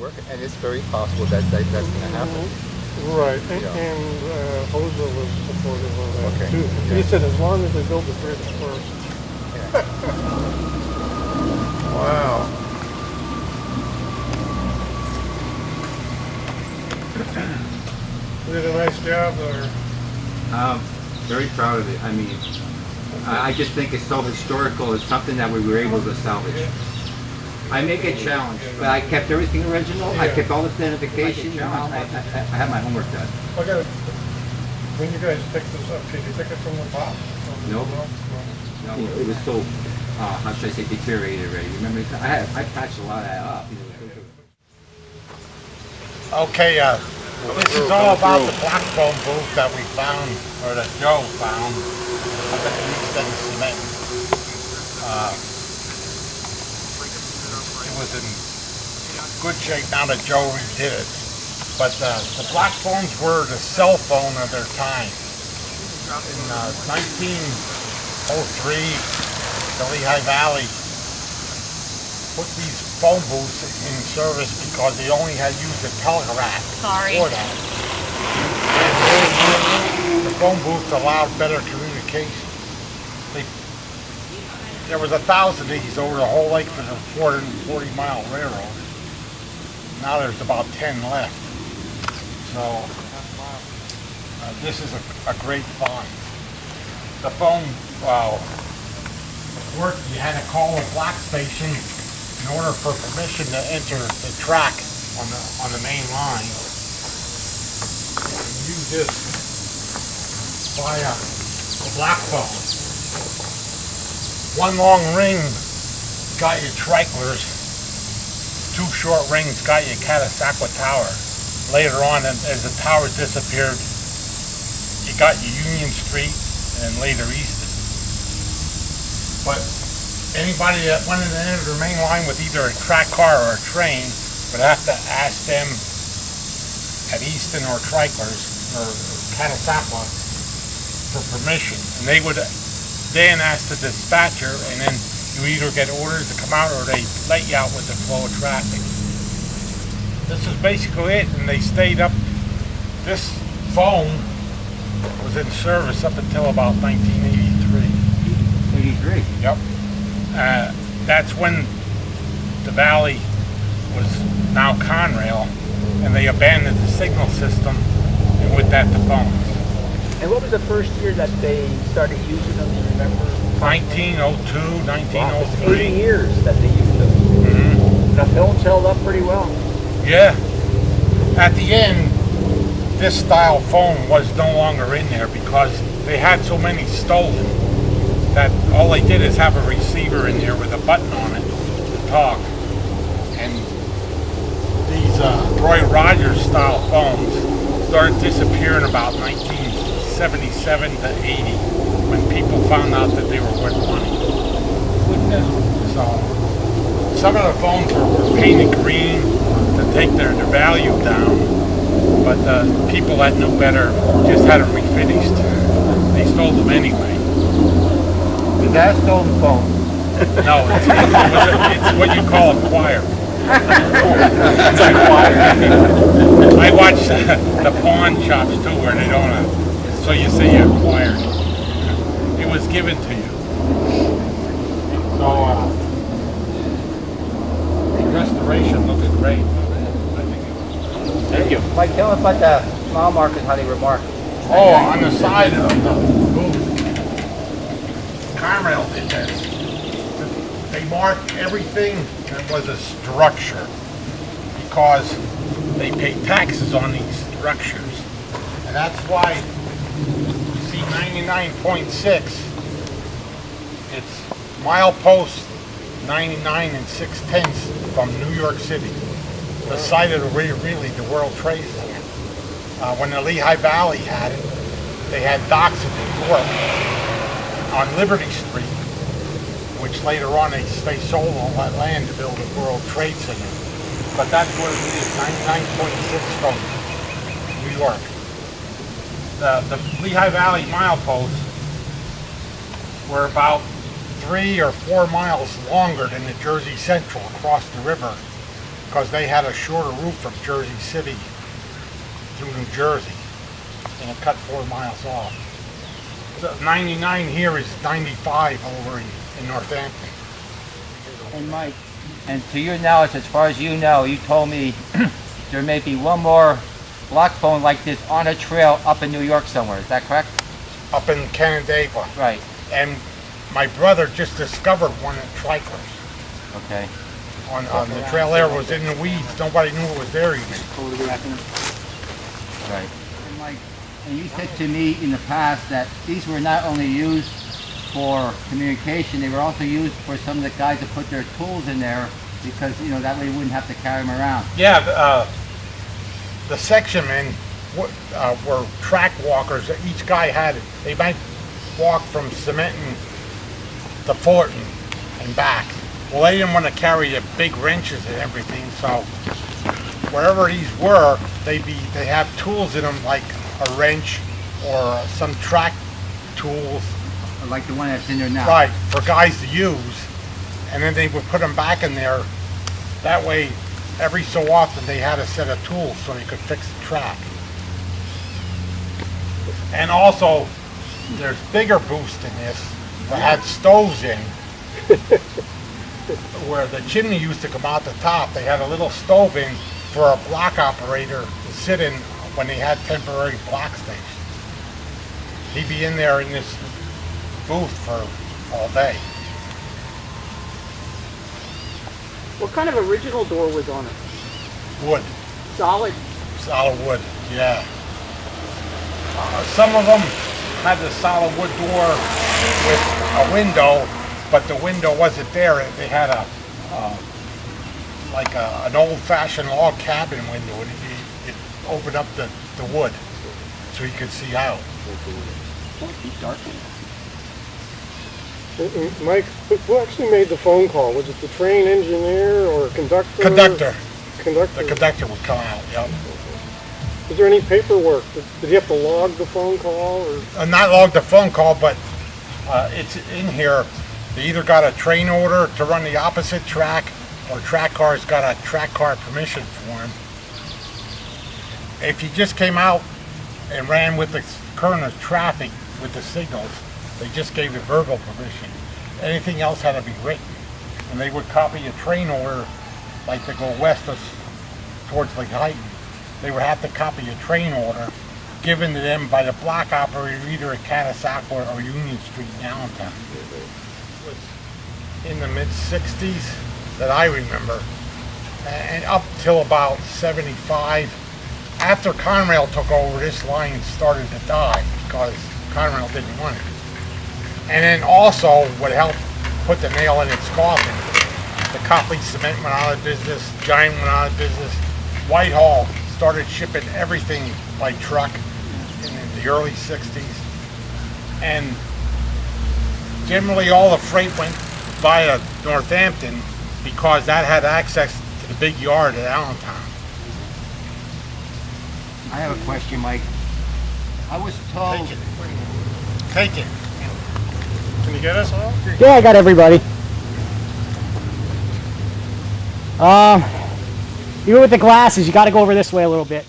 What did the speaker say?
work, and it's very possible that that's going to happen. Right, and Hosa was supportive of that too. Yeah. He said as long as they build the bridge first. Yeah. Wow. You did a nice job there. Very proud of it. I mean, I just think it's so historical. It's something that we were able to salvage. I make a challenge, but I kept everything original. I kept all the identification. I had my homework done. Okay. When you guys pick this up, can you pick it from the top? No. It was so, how should I say, deteriorated already. Remember, I patched a lot of that up. Okay, this is all about the black foam booth that we found, or that Joe found, up at Ironton Cement. It was in good shape now that Joe redid it. But the black foams were the cell phone of their time. In 1903, the Lehigh Valley put these phone booths in service because they only had used a telegraph for that. And the phone booths allowed better communication. There was 1,000 of these over the whole lake for the 440-mile railroad. Now there's about 10 left. So this is a great find. The phone worked. You had to call a black station in order for permission to enter the track on the main line. You use this via a black phone. One long ring got you Trichlers. Two short rings got you Catasauqua Tower. Later on, as the tower disappeared, you got your Union Street and later Easton. But anybody that wanted to enter the main line with either a track car or a train would have to ask them at Easton or Trichlers or Catasauqua for permission. And they would then ask the dispatcher, and then you either get orders to come out or they let you out with the flow of traffic. This is basically it, and they stayed up. This phone was in service up until about 1983. 83? Yep. That's when the valley was now Conrail, and they abandoned the signal system, and with that the phones. And what was the first year that they started using them, do you remember? 1902, 1903. Wow, it's 80 years that they used them. Mm-hmm. The films held up pretty well. Yeah. At the end, this style phone was no longer in there because they had so many stolen that all they did is have a receiver in there with a button on it to talk. And these Roy Rogers style phones started disappearing about 1977 to 80 when people found out that they were worth money. So some of the phones were painted green to take their value down, but people that knew better just had them refinished. They stole them anyway. The guy stole the phone. No, it's what you call acquired. I watch the pawn shops too, where they don't. So you say you acquired it. It was given to you. So the restoration looking great. Thank you. Mike, tell us about the mile markers, how they were marked. Oh, on the side of the booth, Conrail did this. They marked everything that was a structure because they pay taxes on these structures. And that's why you see 99.6. It's milepost 99 and 6/10 from New York City, the site of really the World Trade Center. When the Lehigh Valley had it, they had docks in New York on Liberty Street, which later on they sold all that land to build a World Trade Center. But that's what it is, 99.6 from New York. The Lehigh Valley mileposts were about 3 or 4 miles longer than the Jersey Central across the river. because they had a shorter route from Jersey City through New Jersey, and it cut 4 miles off. The 99 here is 95 over in Northampton. And Mike, and to your knowledge, as far as you know, you told me there may be one more block phone like this on a trail up in New York somewhere. Is that correct? Up in Canandaigua. Right. And my brother just discovered one at Trichlers. Okay. On the trail there, was in the weeds. Nobody knew it was there even. Right. And Mike, and you said to me in the past that these were not only used for communication, they were also used for some of the guys to put their tools in there because, you know, that way you wouldn't have to carry them around. Yeah, the section men were track walkers. Each guy had, they might walk from Cementon to Fullerton and back. Well, they didn't want to carry the big wrenches and everything, so wherever these were, they have tools in them like a wrench or some track tools. Like the one that's in there now. Right, for guys to use, and then they would put them back in there. That way, every so often they had a set of tools so they could fix the track. And also, there's bigger boost in this that had stoves in, where the chimney used to come out the top. They had a little stove in for a block operator to sit in when they had temporary block stations. He'd be in there in this booth for all day. What kind of original door was on it? Wood, Solid? solid wood, yeah. Some of them had the solid wood door with a window, but the window wasn't there. They had an old-fashioned log cabin window, and it opened up the wood so you could see out. Mike, who actually made the phone call? Was it the train engineer or conductor? Conductor. Conductor. The conductor would come out, yep. Was there any paperwork? Did you have to log the phone call? Or? Not log the phone call, but it's in here. They either got a train order to run the opposite track, or track car's got a track car permission form. If you just came out and ran with the current of traffic with the signals, they just gave the verbal permission. Anything else had to be written. And they would copy a train order, like to go west towards Lehigh. They would have to copy a train order given to them by the block operator either at Catasauqua or Union Street in Allentown. It was in the mid-60s that I remember, and up till about 75. After Conrail took over, this line started to die because Conrail didn't want it. And then also, what helped put the nail in its coffin, the Coplay Cementon went out of business, Giant went out of business, Whitehall started shipping everything by truck in the early 60s. And generally all the freight went via Northampton because that had access to the big yard at Allentown. I have a question, Mike. I was told... Take it. Take it. Can you get us all? Yeah, I got everybody. Even with the glasses, you got to go over this way a little bit.